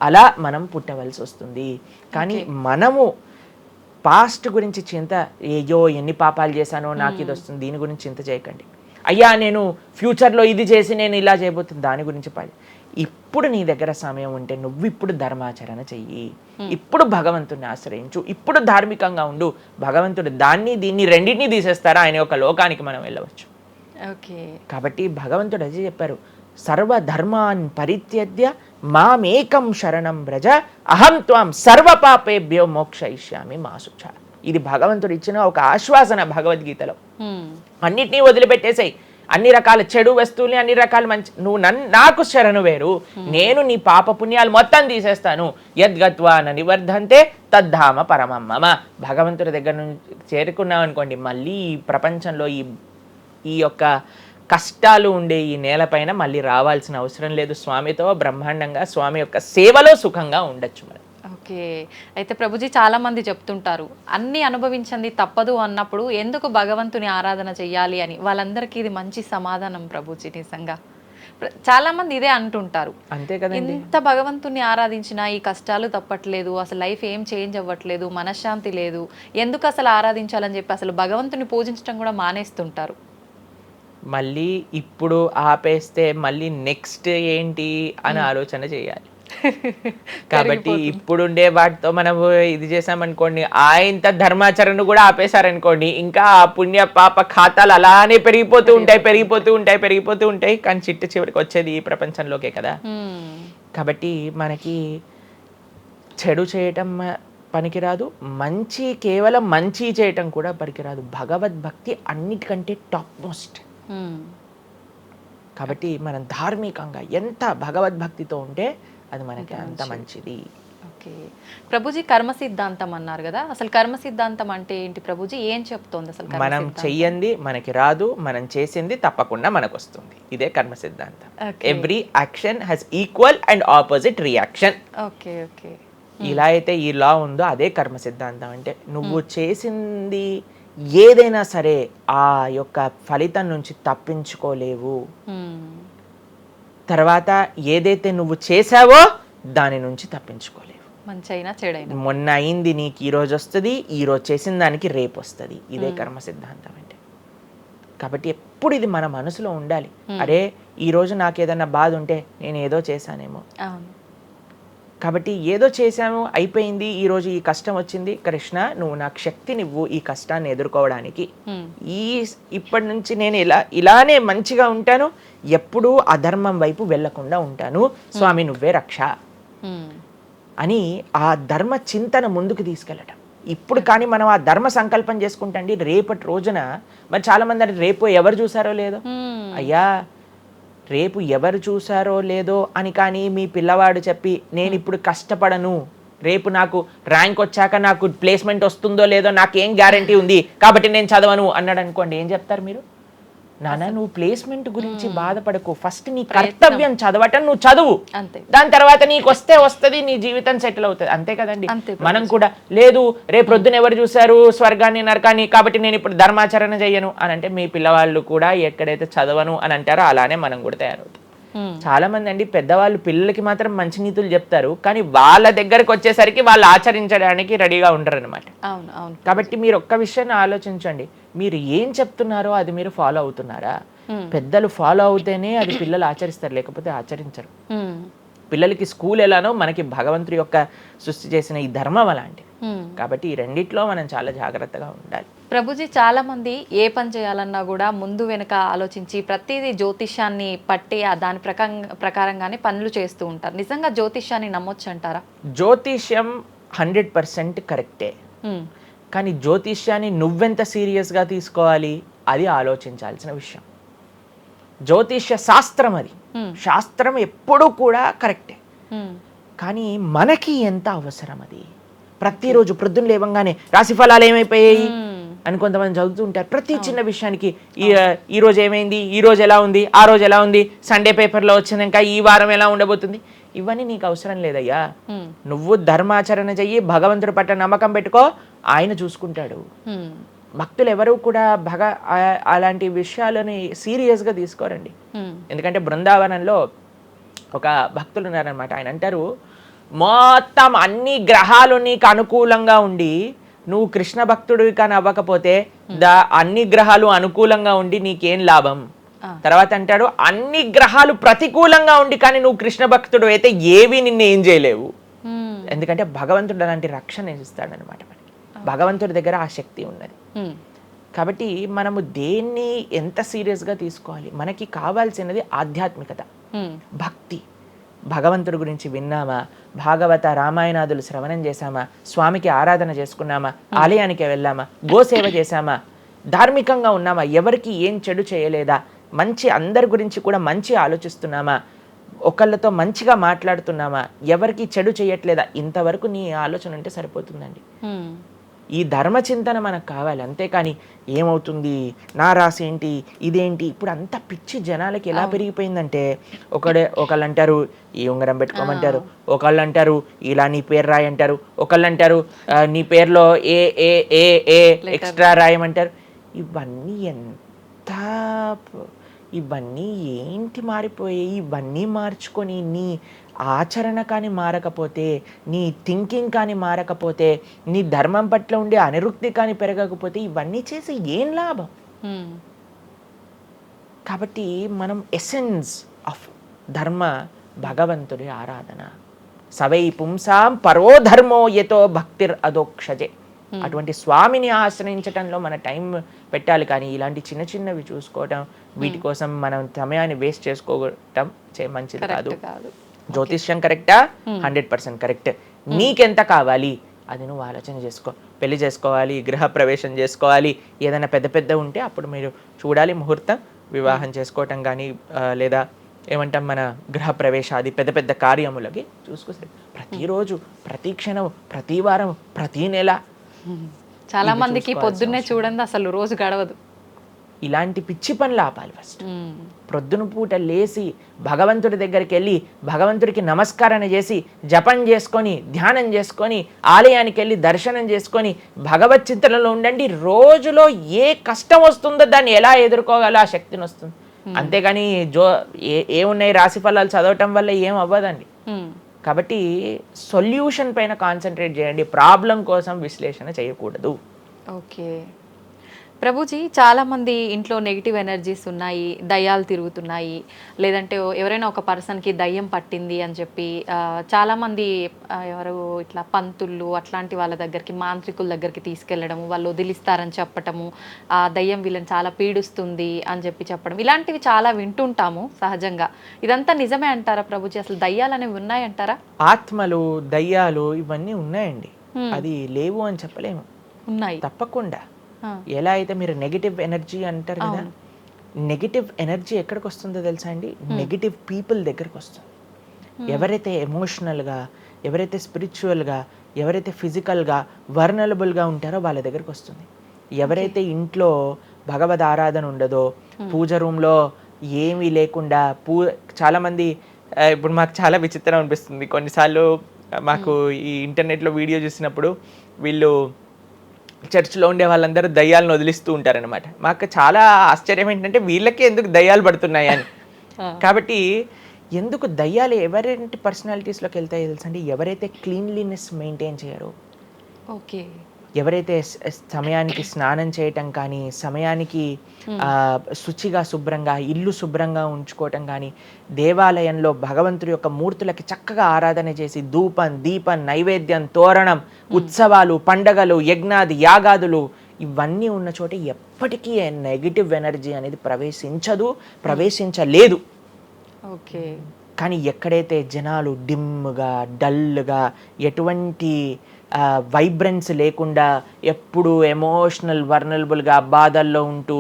అలా మనం పుట్టవలసి వస్తుంది. కానీ మనము పాస్ట్ గురించి చింత, అయ్యో ఎన్ని పాపాలు చేశానో నాకు ఇది వస్తుంది, దీని గురించి చింత చేయకండి. అయ్యా నేను ఫ్యూచర్లో ఇది చేసి నేను ఇలా చేయబోతుంది, దాని గురించి ఇప్పుడు నీ దగ్గర సమయం ఉంటే నువ్వు ఇప్పుడు ధర్మాచరణ చెయ్యి, ఇప్పుడు భగవంతుడిని ఆశ్రయించు, ఇప్పుడు ధార్మికంగా ఉండు. భగవంతుడు దీన్ని రెండింటినీ తీసేస్తారా, ఆయన యొక్క లోకానికి మనం వెళ్ళవచ్చు. కాబట్టి భగవంతుడు అదే చెప్పారు, సర్వధర్మాన్ పరిత్యజ్య మామేకం శరణం వ్రజ అహం త్వాం సర్వ పాపేభ్యో మోక్షయిష్యామి మా శుచ. ఇది భగవంతుడు ఇచ్చిన ఒక ఆశ్వాసన భగవద్గీతలో. అన్నిటినీ వదిలిపెట్టేసాయి, అన్ని రకాల చెడు వస్తువుల్ని, అన్ని రకాల మంచి, నువ్వు నాకు శరణు వేరు, నేను నీ పాప పుణ్యాలు మొత్తం తీసేస్తాను. యద్గత్వా నివర్ధంతే తద్ధామ పరమం మమ. భగవంతుడి దగ్గర నుంచి చేరుకున్నాం అనుకోండి, మళ్ళీ ఈ ప్రపంచంలో ఈ యొక్క కష్టాలు ఉండే ఈ నేలపైన మళ్ళీ రావాల్సిన అవసరం లేదు. స్వామితో బ్రహ్మాండంగా స్వామి యొక్క సేవలో సుఖంగా ఉండొచ్చు మనం. ఓకే, అయితే ప్రభుజీ చాలా మంది చెప్తుంటారు అన్ని అనుభవించండి తప్పదు అన్నప్పుడు ఎందుకు భగవంతుని ఆరాధన చెయ్యాలి అని. వాళ్ళందరికీ ఇది మంచి సమాధానం ప్రభుజీ. నిజంగా చాలా మంది ఇదే అంటుంటారు, అంతే కదా, ఎంత భగవంతుని ఆరాధించినా ఈ కష్టాలు తప్పట్లేదు, అసలు లైఫ్ ఏం చేంజ్ అవ్వట్లేదు, మనశ్శాంతి లేదు, ఎందుకు అసలు ఆరాధించాలని చెప్పి అసలు భగవంతుని పూజించడం కూడా మానేస్తుంటారు. మళ్ళీ ఇప్పుడు ఆపేస్తే మళ్ళీ నెక్స్ట్ ఏంటి అని ఆలోచన చేయాలి. కాబట్టి ఇప్పుడుండే వాటితో మనం ఇది చేసామనుకోండి, ఇంత ధర్మాచరణ కూడా ఆపేశారనుకోండి, ఇంకా ఆ పుణ్య పాప ఖాతాలు అలానే పెరిగిపోతూ ఉంటాయి. కానీ చివరికి వచ్చేది ఈ ప్రపంచంలోకే కదా. కాబట్టి మనకి చెడు చేయటం పనికిరాదు, కేవలం మంచి చేయటం కూడా పనికిరాదు. భగవద్భక్తి అన్నిటికంటే టాప్ మోస్ట్. కాబట్టి మనం ధార్మికంగా ఎంత భగవద్భక్తితో ఉంటే అది మనకి అంత మంచిది. ఓకే ప్రభుజీ, కర్మ సిద్ధాంతం అన్నారు కదా, అసలు కర్మ సిద్ధాంతం అంటే ఏంటి ప్రభుజీ, ఏం చెప్తోంది అసలు? మనం చెయ్యంది మనకి రాదు, మనం చేసింది తప్పకుండా మనకు వస్తుంది. ఇదే కర్మ సిద్ధాంతం. Every action has equal and opposite reaction. Okay okay, ఇలా అయితే ఈ లా ఉందో అదే కర్మ సిద్ధాంతం. అంటే నువ్వు చేసింది ఏదైనా సరే ఆ యొక్క ఫలితం నుంచి తప్పించుకోలేవు. తర్వాత ఏదైతే నువ్వు చేసావో దాని నుంచి తప్పించుకోలేవు. మంచైనా చెడైనా, మొన్న అయింది నీకు ఈ రోజు వస్తుంది, ఈ రోజు చేసిన దానికి రేపు వస్తుంది. ఇదే కర్మ సిద్ధాంతం అంటే. కాబట్టి ఎప్పుడు ఇది మన మనసులో ఉండాలి. అరే ఈ రోజు నాకు ఏదైనా బాధ ఉంటే నేను ఏదో చేశానేమో, కాబట్టి ఏదో చేశాము అయిపోయింది, ఈ రోజు ఈ కష్టం వచ్చింది, కృష్ణ నువ్వు నాకు శక్తినివ్వు ఈ కష్టాన్ని ఎదుర్కోవడానికి. ఇప్పటి నుంచి నేను ఇలానే మంచిగా ఉంటాను, ఎప్పుడూ అధర్మం వైపు వెళ్లకుండా ఉంటాను, స్వామి నువ్వే రక్ష అని ఆ ధర్మ చింతన ముందుకు తీసుకెళ్ళటం. ఇప్పుడు కానీ మనం ఆ ధర్మ సంకల్పం చేసుకుంటండి, రేపటి రోజున మరి చాలా మంది అంటే రేపు ఎవరు చూసారో లేదో, అయ్యా రేపు ఎవరు చూసారో లేదో అని కానీ మీ పిల్లవాడు చెప్పి నేను ఇప్పుడు కష్టపడను, రేపు నాకు ర్యాంక్ వచ్చాక నాకు ప్లేస్మెంట్ వస్తుందో లేదో నాకేం గ్యారంటీ ఉంది కాబట్టి నేను చదవను అన్నాడు అనుకోండి, ఏం చెప్తారు మీరు? నాన్న నువ్వు ప్లేస్మెంట్ గురించి బాధపడకు, ఫస్ట్ నీ కర్తవ్యం చదవటం నువ్వు చదువు, దాని తర్వాత నీకు వస్తుంది, నీ జీవితం సెటిల్ అవుతుంది. అంతే కదండి. మనం కూడా లేదు రేపు ప్రొద్దున ఎవరు చూసారు స్వర్గాన్ని నరకాన్ని కాబట్టి నేను ఇప్పుడు ధర్మాచరణ చెయ్యను అని అంటే మీ పిల్లవాళ్ళు కూడా ఎక్కడైతే చదవను అని అంటారో అలానే మనం కూడా తయారవుతాం. చాలా మంది అండి పెద్దవాళ్ళు పిల్లలకి మాత్రం మంచి నీతులు చెప్తారు, కానీ వాళ్ళ దగ్గరకు వచ్చేసరికి వాళ్ళు ఆచరించడానికి రెడీగా ఉండరు అనమాట. కాబట్టి మీరు ఒక్క విషయాన్ని ఆలోచించండి, మీరు ఏం చెప్తున్నారో అది మీరు ఫాలో అవుతున్నారా? పెద్దలు ఫాలో అవుతేనే అది పిల్లలు ఆచరిస్తారు, లేకపోతే ఆచరించరు. పిల్లలకి స్కూల్ ఎలానో మనకి భగవంతుడి యొక్క సృష్టి చేసిన ఈ ధర్మం అలాంటిది. కాబట్టి ఈ రెండిట్లో మనం చాలా జాగ్రత్తగా ఉండాలి. ప్రభుజీ చాలా మంది ఏ పని చేయాలన్నా కూడా ముందు వెనుక ఆలోచించి ప్రతిదీ జ్యోతిష్యాన్ని పట్టి దాని ప్రకారంగానే పనులు చేస్తూ ఉంటారు. నిజంగా జ్యోతిష్యాన్ని నమ్మొచ్చు అంటారా? జ్యోతిష్యం 100% కరెక్టే, కానీ జ్యోతిష్యాన్ని నువ్వెంత సీరియస్గా తీసుకోవాలి అది ఆలోచించాల్సిన విషయం. జ్యోతిష్య శాస్త్రం అది, శాస్త్రం ఎప్పుడూ కూడా కరెక్టే, కానీ మనకి ఎంత అవసరం అది. ప్రతిరోజు ప్రొద్దున లేవంగానే రాశి ఫలాలు ఏమైపోయాయి అని కొంతమంది చదువుతూ ఉంటారు. ప్రతి చిన్న విషయానికి ఈ రోజు ఏమైంది, ఈ రోజు ఎలా ఉంది, ఆ రోజు ఎలా ఉంది, సండే పేపర్లో వచ్చింది ఇంకా ఈ వారం ఎలా ఉండబోతుంది, ఇవన్నీ నీకు అవసరం లేదయ్యా. నువ్వు ధర్మాచరణ చెయ్యి, భగవంతుడి పట్ల నమ్మకం పెట్టుకో, ఆయన చూసుకుంటాడు. భక్తులు ఎవరు కూడా అలాంటి విషయాలని సీరియస్గా తీసుకోరండి. ఎందుకంటే బృందావనంలో ఒక భక్తులు ఉన్నారనమాట, ఆయన అంటారు మొత్తం అన్ని గ్రహాలు నీకు అనుకూలంగా ఉండి నువ్వు కృష్ణ భక్తుడివి కానీ అవ్వకపోతే అన్ని గ్రహాలు అనుకూలంగా ఉండి నీకేం లాభం. తర్వాత అంటాడు అన్ని గ్రహాలు ప్రతికూలంగా ఉండి కానీ నువ్వు కృష్ణ భక్తుడు అయితే ఏవి నిన్ను ఏం చేయలేవు. ఎందుకంటే భగవంతుడు అలాంటి రక్షణ ఇస్తాడనమాట మనకి. భగవంతుడి దగ్గర ఆ శక్తి ఉన్నది. కాబట్టి మనము దేన్ని ఎంత సీరియస్గా తీసుకోవాలి? మనకి కావాల్సినది ఆధ్యాత్మికత, భక్తి. భగవంతుడి గురించి విన్నామా, భాగవత రామాయణాదులు శ్రవణం చేశామా, స్వామికి ఆరాధన చేసుకున్నామా, ఆలయానికి వెళ్ళామా, గోసేవ చేశామా, ధార్మికంగా ఉన్నామా, ఎవరికి ఏం చెడు చేయలేదా, మంచి అందరి గురించి కూడా మంచి ఆలోచిస్తున్నామా, ఒకళ్ళతో మంచిగా మాట్లాడుతున్నామా, ఎవరికి చెడు చేయట్లేదా, ఇంతవరకు నీ ఆలోచన ఉంటే సరిపోతుందండి. ఈ ధర్మచింతన మనకు కావాలి. అంతేకాని ఏమవుతుంది, నా రాసి ఏంటి, ఇదేంటి, ఇప్పుడు అంత పిచ్చి జనాలకి ఎలా పెరిగిపోయిందంటే ఒకళ్ళు అంటారు ఈ ఉంగరం పెట్టుకోమంటారు, ఒకళ్ళు అంటారు ఇలా నీ పేరు రాయి అంటారు, ఒకళ్ళు అంటారు నీ పేరులో ఏ ఏ ఏ ఏ ఎక్స్ట్రా రాయమంటారు. ఇవన్నీ ఏంటి మారిపోయాయి? ఇవన్నీ మార్చుకొని నీ ఆచరణ కానీ మారకపోతే, నీ థింకింగ్ కానీ మారకపోతే, నీ ధర్మం పట్ల ఉండే అనిరుక్తి కానీ పెరగకపోతే ఇవన్నీ చేసి ఏం లాభం? కాబట్టి మనం ఎసెన్స్ ఆఫ్ ధర్మ భగవంతుడి ఆరాధన. సవై పుంసాం పరో ధర్మో యతో భక్తిర్ అదోక్షజే. అటువంటి స్వామిని ఆశ్రయించటంలో మన టైం పెట్టాలి. కానీ ఇలాంటి చిన్న చిన్నవి చూసుకోవటం, వీటి కోసం మనం సమయాన్ని వేస్ట్ చేసుకోవటం మంచిది కాదు. జ్యోతిష్యం కరెక్టా? 100% కరెక్ట్. నీకెంత కావాలి అది నువ్వు ఆలోచన చేసుకో. పెళ్లి చేసుకోవాలి, గృహ ప్రవేశం చేసుకోవాలి, ఏదైనా పెద్ద పెద్ద ఉంటే అప్పుడు మీరు చూడాలి ముహూర్తం, వివాహం చేసుకోవటం కానీ లేదా ఏమంటాం మన గృహ ప్రవేశాది పెద్ద పెద్ద కార్యములకి చూసుకొస్తే ప్రతిరోజు, ప్రతి క్షణం, ప్రతి వారం, ప్రతి నెల. చాలా మందికి పొద్దున్నే చూడండి అసలు రోజు గడవదు. ఇలాంటి పిచ్చి పనులు ఆపాలి. ఫస్ట్ ప్రొద్దున పూట లేచి భగవంతుడి దగ్గరికి వెళ్ళి భగవంతుడికి నమస్కారం చేసి జపం చేసుకొని ధ్యానం చేసుకొని ఆలయానికి వెళ్ళి దర్శనం చేసుకొని భగవత్ చింతనలో ఉండండి. రోజులో ఏ కష్టం వస్తుందో దాన్ని ఎలా ఎదుర్కోగల ఆ శక్తిని వస్తుంది. అంతేగాని ఏమున్నాయి రాశి ఫలాలు చదవటం వల్ల ఏం అవ్వదండి. కాబట్టి సొల్యూషన్ పైన కాన్సన్ట్రేట్ చేయండి, ప్రాబ్లం కోసం విశ్లేషణ చేయకూడదు. ఓకే ప్రభుజీ, చాలామంది ఇంట్లో నెగిటివ్ ఎనర్జీస్ ఉన్నాయి, దయ్యాలు తిరుగుతున్నాయి, లేదంటే ఎవరైనా ఒక పర్సన్కి దయ్యం పట్టింది అని చెప్పి చాలామంది ఎవరు ఇట్లా పంతుళ్ళు అట్లాంటి వాళ్ళ దగ్గరికి, మాంత్రికుల దగ్గరికి తీసుకెళ్ళడము, వాళ్ళు వదిలిస్తారని చెప్పటము, ఆ దయ్యం వీళ్ళని చాలా పీడిస్తుంది అని చెప్పడం, ఇలాంటివి చాలా వింటుంటాము సహజంగా. ఇదంతా నిజమే అంటారా ప్రభుజీ? అసలు దయ్యాలు అనేవి ఉన్నాయంటారా? ఆత్మలు, దయ్యాలు ఇవన్నీ ఉన్నాయండి, అది లేవు అని చెప్పలేము. ఉన్నాయి తప్పకుండా. ఎలా అయితే మీరు నెగిటివ్ ఎనర్జీ అంటారు కదా, నెగిటివ్ ఎనర్జీ ఎక్కడికి వస్తుందో తెలుసా అండి? నెగిటివ్ పీపుల్ దగ్గరికి వస్తుంది. ఎవరైతే ఎమోషనల్గా, ఎవరైతే స్పిరిచువల్గా, ఎవరైతే ఫిజికల్గా వర్నలబుల్గా ఉంటారో వాళ్ళ దగ్గరికి వస్తుంది. ఎవరైతే ఇంట్లో భగవద్ ఆరాధన ఉండదో, పూజ రూమ్లో ఏమీ లేకుండా చాలామంది ఇప్పుడు మాకు చాలా విచిత్రం అనిపిస్తుంది కొన్నిసార్లు. మాకు ఈ ఇంటర్నెట్లో వీడియో చూసినప్పుడు వీళ్ళు చర్చ్లో ఉండే వాళ్ళందరూ దయ్యాలను వదిలిస్తూ ఉంటారనమాట. మాకు చాలా ఆశ్చర్యం ఏంటంటే వీళ్ళకి ఎందుకు దయ్యాలు పడుతున్నాయి అని. కాబట్టి ఎందుకు దయ్యాలు ఎవరైతే పర్సనాలిటీస్లోకి వెళ్తాయో తెలుసండి? ఎవరైతే క్లీన్లీనెస్ మెయింటైన్ చేయరు, ఓకే, ఎవరైతే సమయానికి స్నానం చేయటం కానీ, సమయానికి శుచిగా శుభ్రంగా ఇల్లు శుభ్రంగా ఉంచుకోవటం కానీ, దేవాలయంలో భగవంతుడి యొక్క మూర్తులకి చక్కగా ఆరాధన చేసి ధూపం, దీపం, నైవేద్యం, తోరణం, ఉత్సవాలు, పండగలు, యజ్ఞాది యాగాదులు ఇవన్నీ ఉన్న చోట ఎప్పటికీ నెగిటివ్ ఎనర్జీ అనేది ప్రవేశించలేదు. ఓకే. కానీ ఎక్కడైతే జనాలు డిమ్గా, డల్గా, ఎటువంటి వైబ్రెన్స్ లేకుండా ఎప్పుడు ఎమోషనల్ వర్నలబుల్గా బాధల్లో ఉంటూ,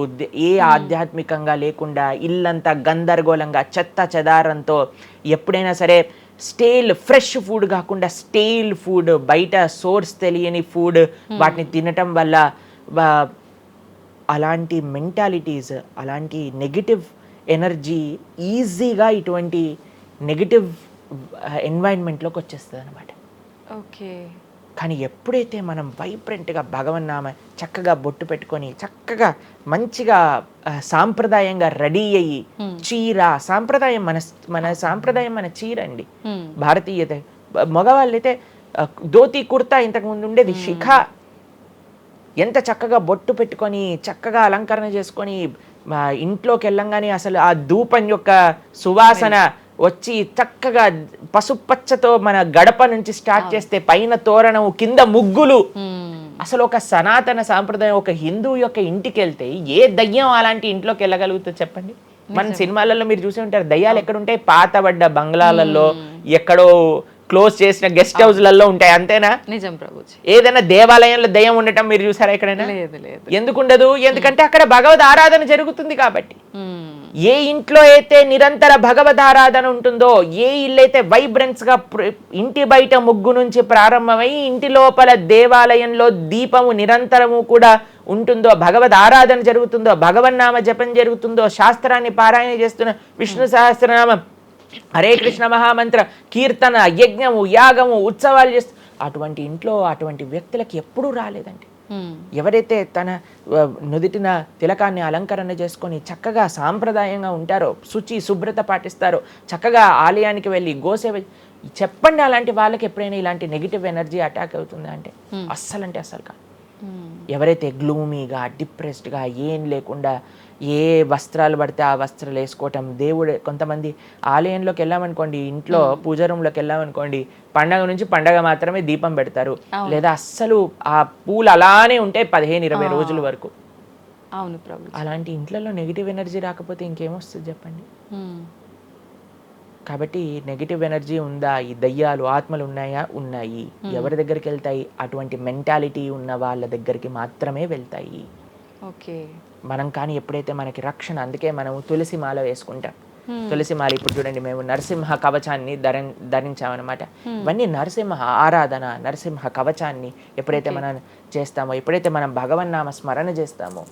ఏ ఆధ్యాత్మికంగా లేకుండా, ఇల్లంతా గందరగోళంగా చెత్త చెదారంతో, ఎప్పుడైనా సరే ఫ్రెష్ ఫుడ్ కాకుండా స్టేల్ ఫుడ్, బయట సోర్స్ తెలియని ఫుడ్ వాటిని తినటం వల్ల అలాంటి మెంటాలిటీస్, అలాంటి నెగిటివ్ ఎనర్జీ ఈజీగా ఇటువంటి నెగిటివ్ ఎన్వైరన్మెంట్లోకి వచ్చేస్తుంది అనమాట. ఓకే. కానీ ఎప్పుడైతే మనం వైబ్రెంట్గా భగవన్నామ చక్కగా బొట్టు పెట్టుకొని చక్కగా మంచిగా సాంప్రదాయంగా రెడీ అయ్యి, చీర సాంప్రదాయం, మన సాంప్రదాయం మన చీర అండి, భారతీయత. మగవాళ్ళు అయితే ధోతి కుర్తా, ఇంతకుముందు ఉండేది శిఖ, ఎంత చక్కగా బొట్టు పెట్టుకొని చక్కగా అలంకరణ చేసుకొని ఇంట్లోకి వెళ్ళంగానే అసలు ఆ ధూపం యొక్క సువాసన వచ్చి చక్కగా పసుపచ్చతో మన గడప నుంచి స్టార్ట్ చేస్తే పైన తోరణం కింద ముగ్గులు, అసలు ఒక సనాతన సాంప్రదాయం. ఒక హిందువు యొక్క ఇంటికి వెళ్తే ఏ దయ్యం అలాంటి ఇంట్లోకి వెళ్ళగలుగుతుంది చెప్పండి? మన సినిమాలలో మీరు చూసి ఉంటారు, దయ్యాలు ఎక్కడ ఉంటాయి? పాతబడ్డ బంగ్లాలలో, ఎక్కడో క్లోజ్ చేసిన గెస్ట్ హౌస్లలో ఉంటాయి, అంతేనా? నిజం ప్రభుజీ. ఏదైనా దేవాలయంలో దయ్యం ఉండటం మీరు చూసారా ఎక్కడైనా? ఎందుకు ఉండదు? ఎందుకంటే అక్కడ భగవద్ ఆరాధన జరుగుతుంది కాబట్టి. ఏ ఇంట్లో అయితే నిరంతర భగవద్ ఆరాధన ఉంటుందో, ఏ ఇల్లు అయితే వైబ్రెన్స్ గా ఇంటి బయట ముగ్గు నుంచి ప్రారంభమై ఇంటి లోపల దేవాలయంలో దీపము నిరంతరము కూడా ఉంటుందో, భగవద్ ఆరాధన జరుగుతుందో, భగవన్నామ జపం జరుగుతుందో, శాస్త్రాన్ని పారాయణ చేస్తున్న విష్ణు సహస్రనామం, హరే కృష్ణ మహామంత్ర కీర్తన, యజ్ఞము, యాగము, ఉత్సవాలు చేస్తూ అటువంటి ఇంట్లో అటువంటి వ్యక్తులకి ఎప్పుడూ రాలేదండి. ఎవరైతే తన నుదిటిన తిలకాన్ని అలంకరణ చేసుకొని చక్కగా సాంప్రదాయంగా ఉంటారో, శుచి శుభ్రత పాటిస్తారో, చక్కగా ఆలయానికి వెళ్ళి గోసేవ, చెప్పండి అలాంటి వాళ్ళకి ఎప్పుడైనా ఇలాంటి నెగిటివ్ ఎనర్జీ అటాక్ అవుతుందా అంటే అస్సలు కాదు. ఎవరైతే గ్లూమీగా డిప్రెస్డ్గా ఏం లేకుండా ఏ వస్త్రాలు పడితే ఆ వస్త్రాలు వేసుకోవటం, దేవుడు కొంతమంది ఆలయంలోకి వెళ్ళామనుకోండి, ఇంట్లో పూజ రూమ్లోకి వెళ్ళామనుకోండి, పండగ నుంచి పండగ మాత్రమే దీపం పెడతారు, లేదా అస్సలు ఆ పూలు అలానే ఉంటాయి 15-20 రోజుల వరకు. అవును ప్రభు. అలాంటి ఇంట్లలో నెగిటివ్ ఎనర్జీ రాకపోతే ఇంకేమొస్తుంది చెప్పండి? కాబట్టి నెగిటివ్ ఎనర్జీ ఉందా? ఈ దయ్యాలు ఆత్మలు ఉన్నాయా? ఉన్నాయి. ఎవరి దగ్గరికి వెళ్తాయి? అటువంటి మెంటాలిటీ ఉన్న వాళ్ళ దగ్గరికి మాత్రమే వెళ్తాయి. ఓకే. మనం కానీ ఎప్పుడైతే మనకి రక్షణ, అందుకే మనం తులసి మాల వేసుకుంటాం. తులసి మాల ఇప్పుడు చూడండి, మేము నరసింహ కవచాన్ని ధరించామన్నమాట. ఇవన్నీ నరసింహ ఆరాధన, నరసింహ కవచాన్ని ఎప్పుడైతే మనం చేస్తామో, ఎప్పుడైతే మనం భగవన్నామ స్మరణ చేస్తామో,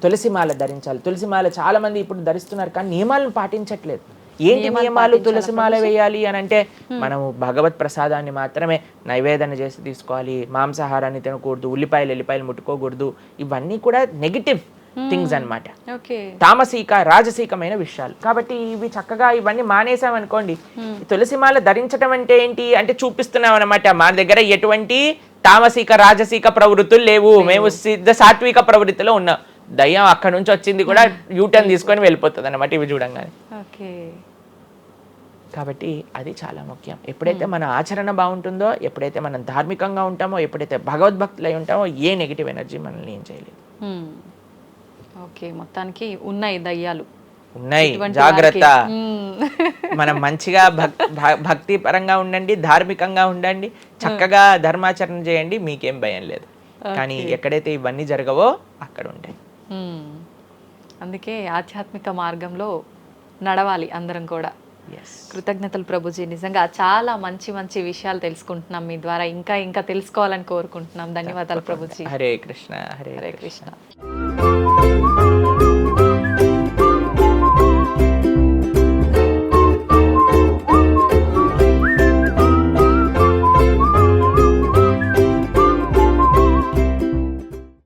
తులసి మాల ధరించాలి. తులసి మాల చాలా మంది ఇప్పుడు ధరిస్తున్నారు కానీ నియమాలను పాటించట్లేదు. ఏంటి నియమాలు? తులసి మాల వేయాలి అని అంటే మనము భగవత్ ప్రసాదాన్ని మాత్రమే నైవేదన చేసి తీసుకోవాలి, మాంసాహారాన్ని తినకూడదు, ఎల్లిపాయలు ముట్టుకోకూడదు. ఇవన్నీ కూడా నెగిటివ్ థింగ్స్ అన్నమాట, తామసిక రాజసికమైన విషయాలు. కాబట్టి ఇవి చక్కగా ఇవన్నీ మానేసామనుకోండి. తులసిమాల ధరించడం అంటే ఏంటి అంటే చూపిస్తున్నాం అనమాట, మా దగ్గర ఎటువంటి తామసిక రాజసిక ప్రవృత్తులు లేవు, మేము సిద్ధ సాత్విక ప్రవృత్తిలో ఉన్నాం. దయ్యం అక్కడ నుంచి వచ్చింది కూడా యూటర్న్ తీసుకొని వెళ్ళిపోతుంది అన్నమాట ఇవి చూడంగానే. కాబట్టి అది చాలా ముఖ్యం. ఎప్పుడైతే మన ఆచరణ బాగుంటుందో, ఎప్పుడైతే మనం ధార్మికంగా ఉంటామో, ఎప్పుడైతే భగవద్భక్తులు అయి ఉంటామో, ఏ నెగిటివ్ ఎనర్జీ మనల్ని ఏం చేయలేదు. ఓకే, మొత్తానికి ఉన్నాయి దయ్యాలు, ఉన్నాయి, జాగ్రత్త. మనం మంచిగా భక్తి పరంగా ఉండండి, ధార్మికంగా ఉండండి, చక్కగా ధర్మాచరణ చేయండి, మీకేం భయం లేదు. కానీ ఎక్కడైతే ఇవన్నీ జరగవో అక్కడ ఉంటాయి. అందుకే ఆధ్యాత్మిక మార్గంలో నడవాలి అందరం కూడా. కృతజ్ఞతలు ప్రభుజీ, నిజంగా చాలా మంచి మంచి విషయాలు తెలుసుకుంటున్నాం మీ ద్వారా. ఇంకా ఇంకా తెలుసుకోవాలని కోరుకుంటున్నాం. ధన్యవాదాలు ప్రభుజీ. హరే కృష్ణ. హరే కృష్ణ.